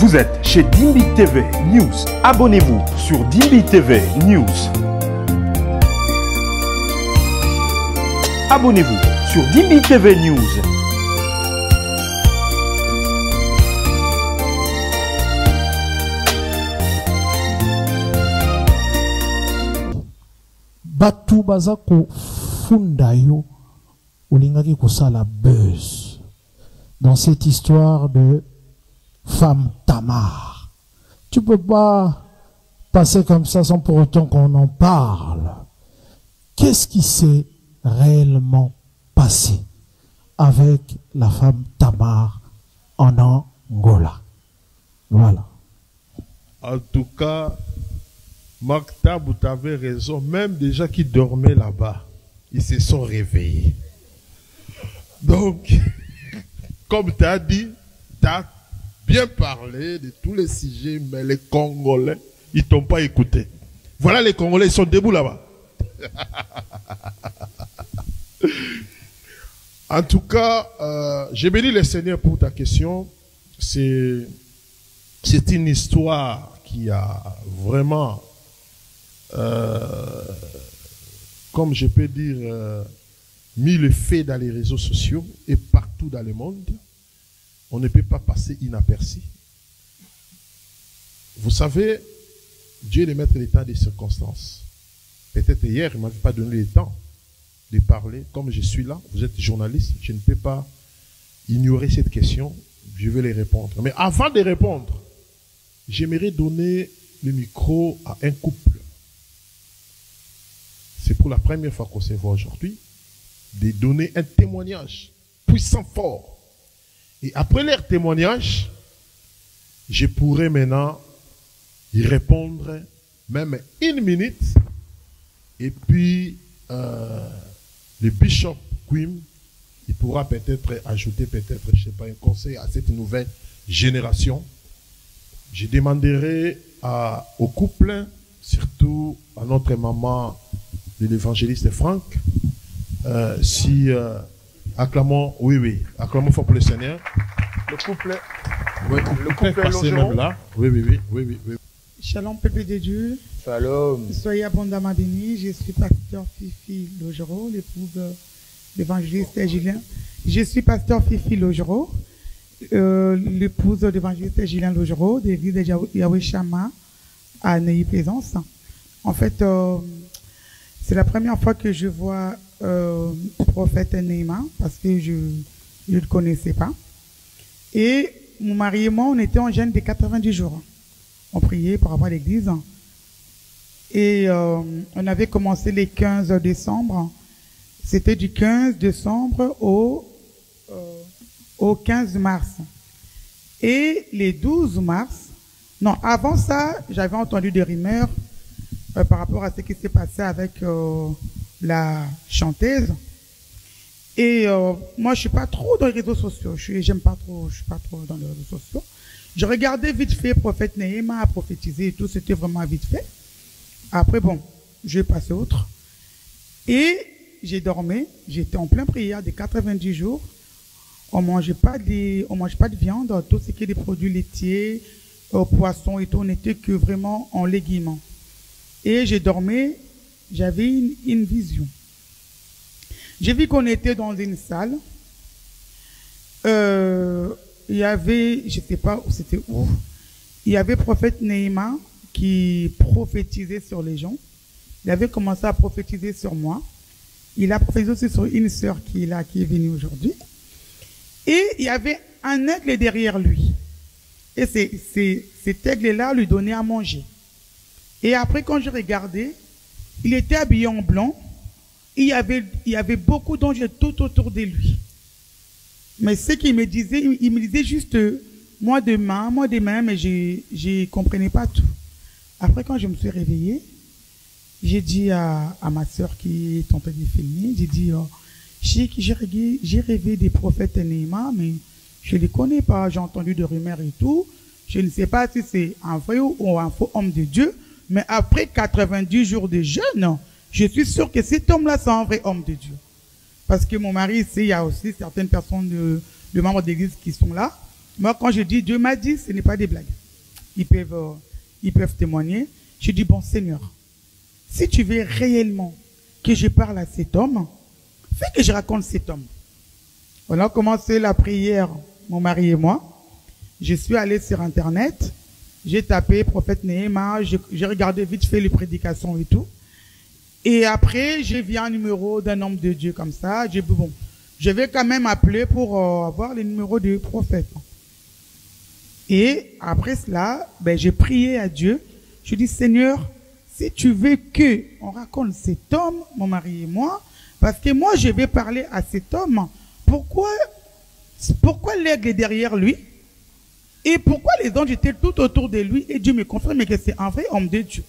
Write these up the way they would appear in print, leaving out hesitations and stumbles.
Vous êtes chez Dimbi TV News. Abonnez-vous sur Dimbi TV News. Abonnez-vous sur Dimbi TV News. Batu bazako fundayo olingaki kosala buzz dans cette histoire de femme Tamar. Tu peux pas passer comme ça sans pour autant qu'on en parle. Qu'est-ce qui s'est réellement passé avec la femme Tamar en Angola? Voilà. En tout cas, Marc Tab, tu avais raison. Même des gens qui dormaient là-bas, ils se sont réveillés. Donc, comme tu as dit, tu as bien parlé de tous les sujets, mais les Congolais, ils ne t'ont pas écouté. Voilà, les Congolais, ils sont debout là-bas. En tout cas, je bénis le Seigneur pour ta question. C'est une histoire qui a vraiment, comme je peux dire, mis le fait dans les réseaux sociaux et partout dans le monde. On ne peut pas passer inaperçu. Vous savez, Dieu est le maître d'état des circonstances. Peut-être hier, il ne m'avait pas donné le temps de parler. Comme je suis là, vous êtes journaliste, je ne peux pas ignorer cette question. Je vais les répondre. Mais avant de répondre, j'aimerais donner le micro à un couple. C'est pour la première fois qu'on se voit aujourd'hui, de donner un témoignage puissant, fort. Et après leur témoignage, je pourrais maintenant y répondre même 1 minute. Et puis, le bishop Quim, il pourra peut-être ajouter peut-être, je ne sais pas, un conseil à cette nouvelle génération. Je demanderai au couple, surtout à notre maman de l'évangéliste Franck, si acclamons, oui, acclamons fort pour le Seigneur. Le couple, oui, le couple passer même là. Oui. Shalom, peuple de Dieu. Shalom. Soyez abondamment bénis. Je suis pasteur Fifi Logero, l'épouse de l'évangéliste Julien. Je suis pasteur Fifi Logero, l'épouse de l'évangéliste Julien Logero, de l'église de Yahweh Shama à Neuilly-Plaisance. En fait, c'est la première fois que je vois le prophète Nehema, parce que je ne le connaissais pas. Et mon mari et moi, on était en jeûne de 90 jours. On priait par rapport à l'église. Et on avait commencé le 15 décembre. C'était du 15 décembre au 15 mars. Et les 12 mars, non, avant ça, j'avais entendu des rumeurs par rapport à ce qui s'est passé avec la chanteuse. Et moi, je suis pas trop dans les réseaux sociaux. Je suis pas trop dans les réseaux sociaux. Je regardais vite fait prophète Nehema a prophétisé et tout, c'était vraiment vite fait. Après, bon, je vais passer autre. Et j'ai dormi, j'étais en pleine prière de 90 jours. On mangeait pas de viande, tout ce qui est des produits laitiers, poissons et tout, on n'était que vraiment en légumes. Et j'ai dormi, j'avais une vision. J'ai vu qu'on était dans une salle. Il y avait, je ne sais pas où c'était où, il y avait prophète Nehema qui prophétisait sur les gens. Il avait commencé à prophétiser sur moi. Il a prophétisé aussi sur une sœur qui est là, qui est venue aujourd'hui. Et il y avait un aigle derrière lui. Et cet aigle-là lui donnait à manger. Et après, quand je regardais, il était habillé en blanc. Il y avait beaucoup d'anges tout autour de lui. Mais ce qu'il me disait, il me disait juste moi demain, mais je ne comprenais pas tout. Après, quand je me suis réveillée, j'ai dit à ma soeur qui est en train de filmer, j'ai dit, j'ai rêvé des prophètes Nehema, mais je ne les connais pas, j'ai entendu des rumeurs et tout. Je ne sais pas si c'est un vrai ou un faux homme de Dieu, mais après 90 jours de jeûne, je suis sûr que cet homme-là, c'est un vrai homme de Dieu. Parce que mon mari, ici, il y a aussi certaines personnes de membres d'église qui sont là. Moi, quand je dis Dieu m'a dit, ce n'est pas des blagues. Ils peuvent témoigner. Je dis, bon Seigneur, si tu veux réellement que je parle à cet homme, fais que je raconte cet homme. On a commencé la prière, mon mari et moi. Je suis allé sur Internet. J'ai tapé prophète Néhéma. J'ai regardé vite fait les prédications et tout. Et après, j'ai vu un numéro d'un homme de Dieu comme ça. J'ai dit, bon, je vais quand même appeler pour avoir les numéros du prophète. Et après cela, ben, j'ai prié à Dieu. Je dis, Seigneur, si tu veux que on raconte cet homme, mon mari et moi, parce que moi, je vais parler à cet homme, pourquoi l'aigle est derrière lui? Et pourquoi les anges étaient tout autour de lui? Et Dieu me confirme que c'est un vrai homme de Dieu.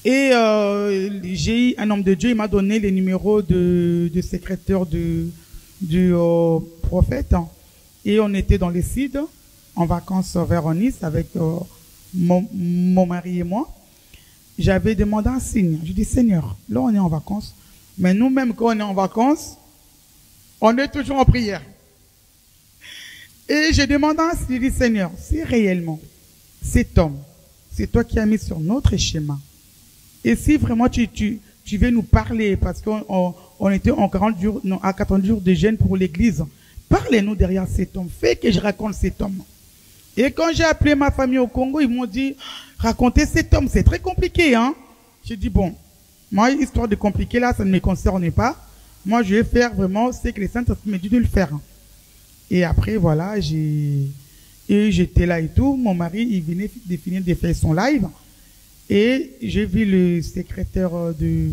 Et j'ai eu un homme de Dieu, il m'a donné les numéros de secrétaire du prophète. Et on était dans les Cides, en vacances vers Nice avec mon mari et moi. J'avais demandé un signe. Je dis, Seigneur, là on est en vacances, mais nous-mêmes quand on est en vacances, on est toujours en prière. Et j'ai demandé un signe. Je dis, Seigneur, si réellement cet homme, c'est toi qui as mis sur notre schéma, et si vraiment tu veux nous parler, parce qu'on était en 40 jours, non, à 40 jours de jeûne pour l'église, parlez-nous derrière cet homme, fais que je raconte cet homme. Et quand j'ai appelé ma famille au Congo, ils m'ont dit, raconter cet homme, c'est très compliqué, hein. J'ai dit, bon, moi, histoire de compliquer là, ça ne me concerne pas. Moi, je vais faire vraiment ce que les saints me dit de le faire. Et après, voilà, j'étais là et tout. Mon mari, il venait de finir de faire son live. Et j'ai vu le secrétaire du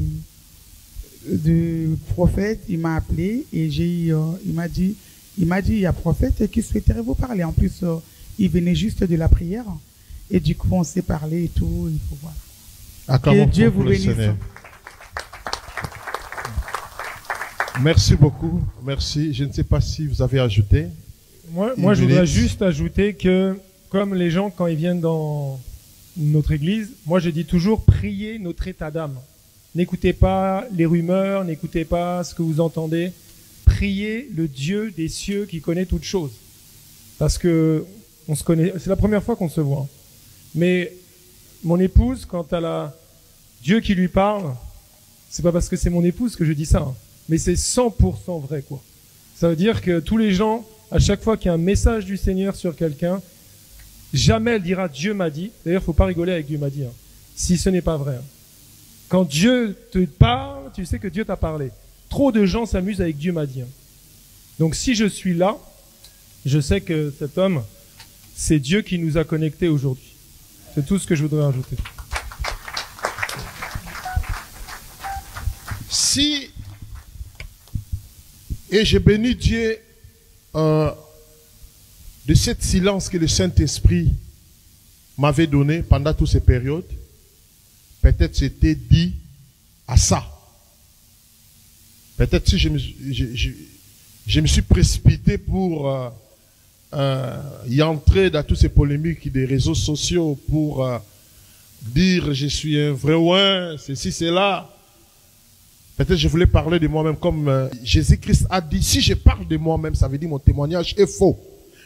prophète, il m'a appelé et il m'a dit, il y a prophète qui souhaiterait vous parler. En plus, il venait juste de la prière. Et du coup, on s'est parlé et tout. Il faut voir. Que Dieu vous bénisse. Merci beaucoup. Merci. Je ne sais pas si vous avez ajouté. Moi je voudrais juste ajouter que, comme les gens, quand ils viennent dans notre église, moi je dis toujours, priez notre état d'âme. N'écoutez pas les rumeurs, n'écoutez pas ce que vous entendez. Priez le Dieu des cieux qui connaît toutes choses. Parce que on se connaît, c'est la première fois qu'on se voit. Mais mon épouse, quand elle a Dieu qui lui parle, c'est pas parce que c'est mon épouse que je dis ça, hein, mais c'est 100% vrai, quoi. Ça veut dire que tous les gens, à chaque fois qu'il y a un message du Seigneur sur quelqu'un, jamais elle dira Dieu m'a dit. D'ailleurs, faut pas rigoler avec Dieu m'a dit, hein, si ce n'est pas vrai. Hein. Quand Dieu te parle, tu sais que Dieu t'a parlé. Trop de gens s'amusent avec Dieu m'a dit. Hein. Donc si je suis là, je sais que cet homme, c'est Dieu qui nous a connectés aujourd'hui. C'est tout ce que je voudrais ajouter. Si, et je bénis Dieu de cette silence que le Saint-Esprit m'avait donné pendant toutes ces périodes, peut-être c'était dit à ça. Peut-être si je me suis précipité pour y entrer dans toutes ces polémiques des réseaux sociaux pour dire je suis un vrai ouin, ceci, cela. Peut-être je voulais parler de moi-même comme Jésus-Christ a dit, si je parle de moi-même, ça veut dire mon témoignage est faux.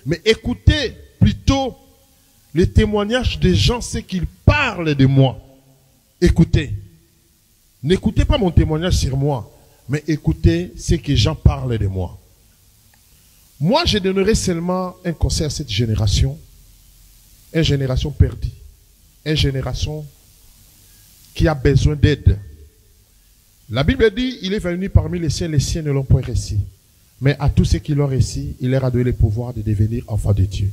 Mais écoutez plutôt les témoignages des gens, c'est qu'ils parlent de moi. Écoutez. N'écoutez pas mon témoignage sur moi, mais écoutez ce que les gens parlent de moi. Moi, je donnerai seulement un conseil à cette génération. Une génération perdue. Une génération qui a besoin d'aide. La Bible dit, il est venu parmi les siens ne l'ont point reçu. Mais à tous ceux qui l'ont reçu, il leur a donné le pouvoir de devenir enfants de Dieu.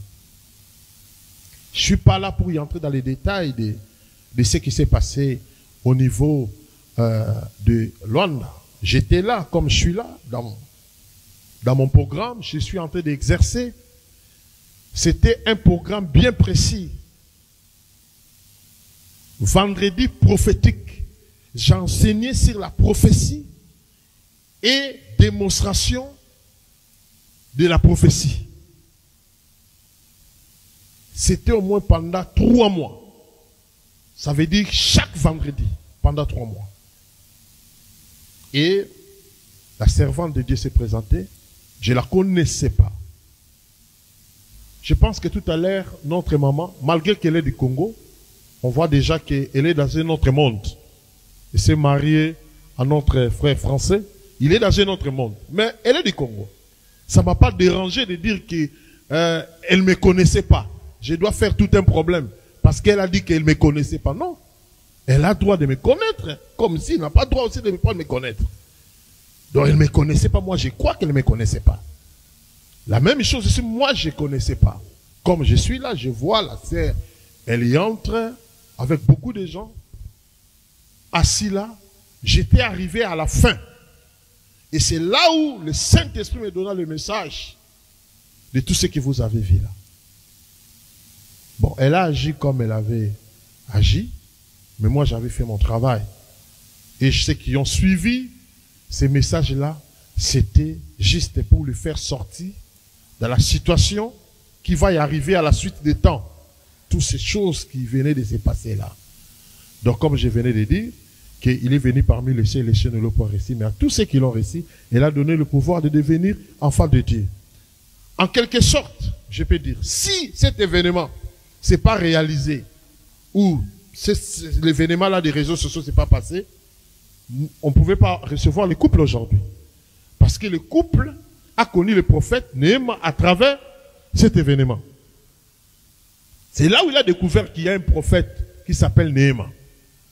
Je ne suis pas là pour y entrer dans les détails de ce qui s'est passé au niveau de Luanda. J'étais là, comme je suis là, dans mon programme, je suis en train d'exercer. C'était un programme bien précis. Vendredi prophétique. J'enseignais sur la prophétie et démonstration de la prophétie. C'était au moins pendant 3 mois. Ça veut dire chaque vendredi, pendant 3 mois. Et la servante de Dieu s'est présentée. Je ne la connaissais pas. Je pense que tout à l'heure, notre maman, malgré qu'elle est du Congo, on voit déjà qu'elle est dans un autre monde. Elle s'est mariée à notre frère français. Il est dans un autre monde. Mais elle est du Congo. Ça ne m'a pas dérangé de dire qu'elle ne me connaissait pas. Je dois faire tout un problème. Parce qu'elle a dit qu'elle ne me connaissait pas. Non. Elle a le droit de me connaître. Comme s'il n'a pas le droit aussi de me connaître. Donc elle ne me connaissait pas. Moi, je crois qu'elle ne me connaissait pas. La même chose aussi, moi, je ne connaissais pas. Comme je suis là, je vois la sœur. Elle y entre avec beaucoup de gens. Assis là. J'étais arrivé à la fin. Et c'est là où le Saint-Esprit me donna le message de tout ce que vous avez vu là. Bon, elle a agi comme elle avait agi, mais moi j'avais fait mon travail. Et ceux qui ont suivi ces messages-là, c'était juste pour le faire sortir dans la situation qui va y arriver à la suite des temps. Toutes ces choses qui venaient de se passer là. Donc comme je venais de dire, qu'il est venu parmi les cieux ne l'ont pas réussi, mais à tous ceux qui l'ont réussi, il a donné le pouvoir de devenir enfant de Dieu. En quelque sorte, je peux dire, si cet événement s'est pas réalisé, ou l'événement là des réseaux sociaux s'est pas passé, on ne pouvait pas recevoir le couple aujourd'hui. Parce que le couple a connu le prophète Néhéma à travers cet événement. C'est là où il a découvert qu'il y a un prophète qui s'appelle Néhéma.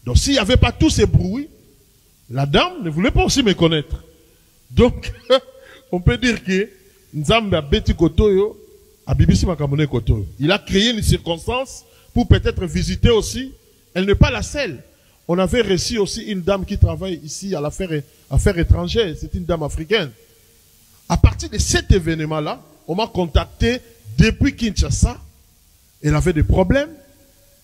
Donc s'il n'y avait pas tous ces bruits, la dame ne voulait pas aussi me connaître. Donc, on peut dire que Nzambe a beti kotoyo, a bibisi makamone kotoyo. Il a créé une circonstance pour peut-être visiter aussi. Elle n'est pas la seule. On avait reçu aussi une dame qui travaille ici à l'affaire étrangère. C'est une dame africaine. À partir de cet événement-là, on m'a contacté depuis Kinshasa. Elle avait des problèmes.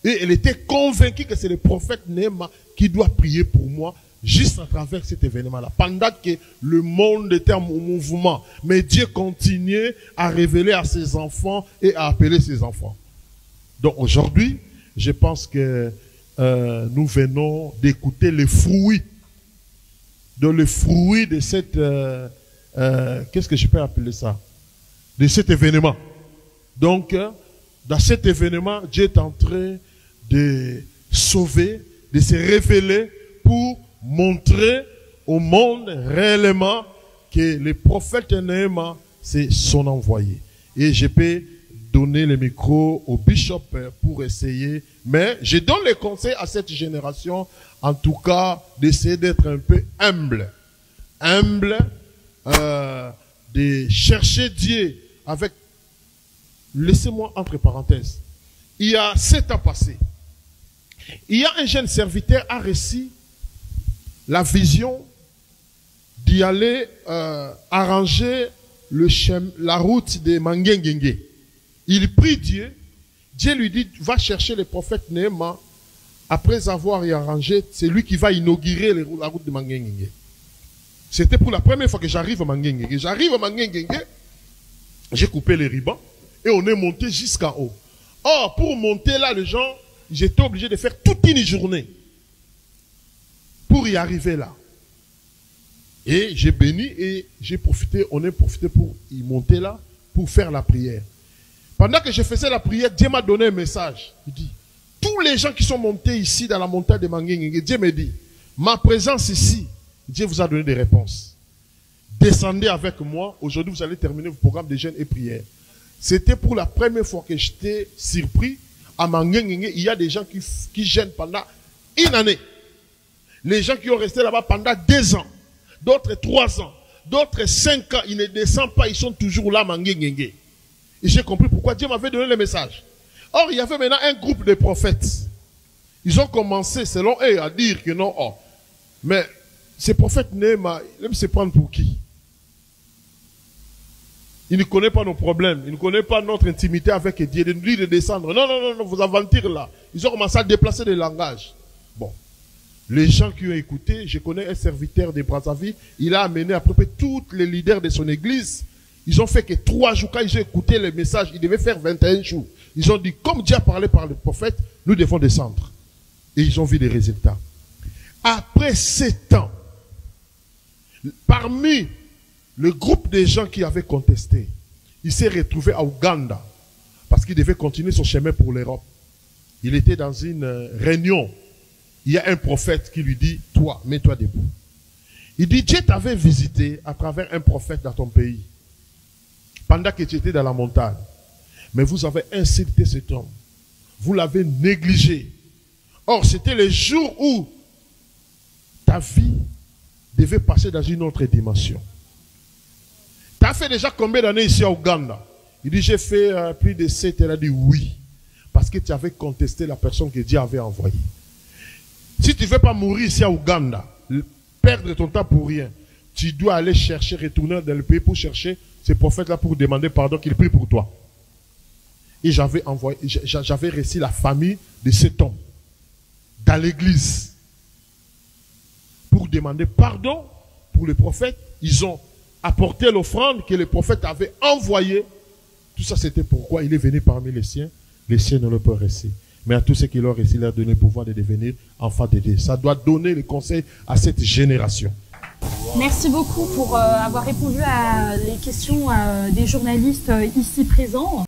Et elle était convaincue que c'est le prophète Néhéma qui doit prier pour moi, juste à travers cet événement-là. Pendant que le monde était en mouvement, mais Dieu continuait à révéler à ses enfants et à appeler ses enfants. Donc aujourd'hui, je pense que nous venons d'écouter les fruits. Le fruit de cette... qu'est-ce que je peux appeler ça? De cet événement. Donc, dans cet événement, Dieu est en train de sauver, de se révéler pour montrer au monde réellement que le prophète Néhéma, c'est son envoyé. Et je peux donner le micro au bishop pour essayer, mais je donne les conseils à cette génération, en tout cas, d'essayer d'être un peu humble. Humble, de chercher Dieu avec... Laissez-moi entre parenthèses. Il y a 7 ans passés, il y a un jeune serviteur a reçu la vision d'y aller arranger la route de Mangengengue. Il prie Dieu. Dieu lui dit, va chercher le prophète Néhéma. Après avoir y arrangé, c'est lui qui va inaugurer la route de Mangengengue. C'était pour la première fois que j'arrive à Mangengengue. J'arrive à Mangengengue, j'ai coupé les rubans et on est monté jusqu'en haut. Or, pour monter là, les gens, j'étais obligé de faire toute une journée pour y arriver là. Et j'ai béni et j'ai profité, on a profité pour y monter là, pour faire la prière. Pendant que je faisais la prière, Dieu m'a donné un message. Il dit, tous les gens qui sont montés ici dans la montagne de Mangengengue, Dieu me dit, ma présence ici, Dieu vous a donné des réponses. Descendez avec moi. Aujourd'hui, vous allez terminer vos programmes de jeûne et prière. C'était pour la première fois que j'étais surpris. À Mangengengue, il y a des gens qui jeûnent pendant une année. Les gens qui ont resté là-bas pendant 2 ans. D'autres 3 ans. D'autres 5 ans. Ils ne descendent pas. Ils sont toujours là à Mangengengue. Et j'ai compris pourquoi Dieu m'avait donné le message. Or, il y avait maintenant un groupe de prophètes. Ils ont commencé, selon eux, à dire que non. Oh. Mais ces prophètes Néhéma, il aime se prendre pour qui? Il ne connaît pas nos problèmes. Il ne connaît pas notre intimité avec Dieu. De nous dire de descendre. Non, non, non, non, vous aventurez là. Ils ont commencé à déplacer des langages. Bon. Les gens qui ont écouté, je connais un serviteur de Brazzaville, il a amené à peu près tous les leaders de son église. Ils ont fait que 3 jours, quand ils ont écouté le message, ils devaient faire 21 jours. Ils ont dit, comme Dieu a parlé par le prophète, nous devons descendre. Et ils ont vu les résultats. Après 7 ans, parmi le groupe des gens qui avaient contesté, il s'est retrouvé à Ouganda, parce qu'il devait continuer son chemin pour l'Europe. Il était dans une réunion. Il y a un prophète qui lui dit, toi, mets-toi debout. Il dit, Dieu t'avait visité à travers un prophète dans ton pays, pendant que tu étais dans la montagne. Mais vous avez insulté cet homme. Vous l'avez négligé. Or, c'était le jour où ta vie devait passer dans une autre dimension. Tu as fait déjà combien d'années ici à Ouganda? Il dit, j'ai fait plus de 7. Elle a dit oui. Parce que tu avais contesté la personne que Dieu avait envoyée. Si tu ne veux pas mourir ici à Ouganda, perdre ton temps pour rien, tu dois aller chercher, retourner dans le pays pour chercher ces prophètes-là pour demander pardon, qu'ils prient pour toi. Et j'avais reçu la famille de cet homme dans l'église pour demander pardon pour les prophètes. Ils ont apporté l'offrande que le prophète avait envoyée. Tout ça, c'était pourquoi il est venu parmi les siens. Les siens ne l'ont pas reçu. Mais à tous ceux qui l'ont reçu, il leur a donné le pouvoir de devenir enfants de Dieu. Ça doit donner le conseil à cette génération. Merci beaucoup pour avoir répondu à les questions des journalistes ici présents.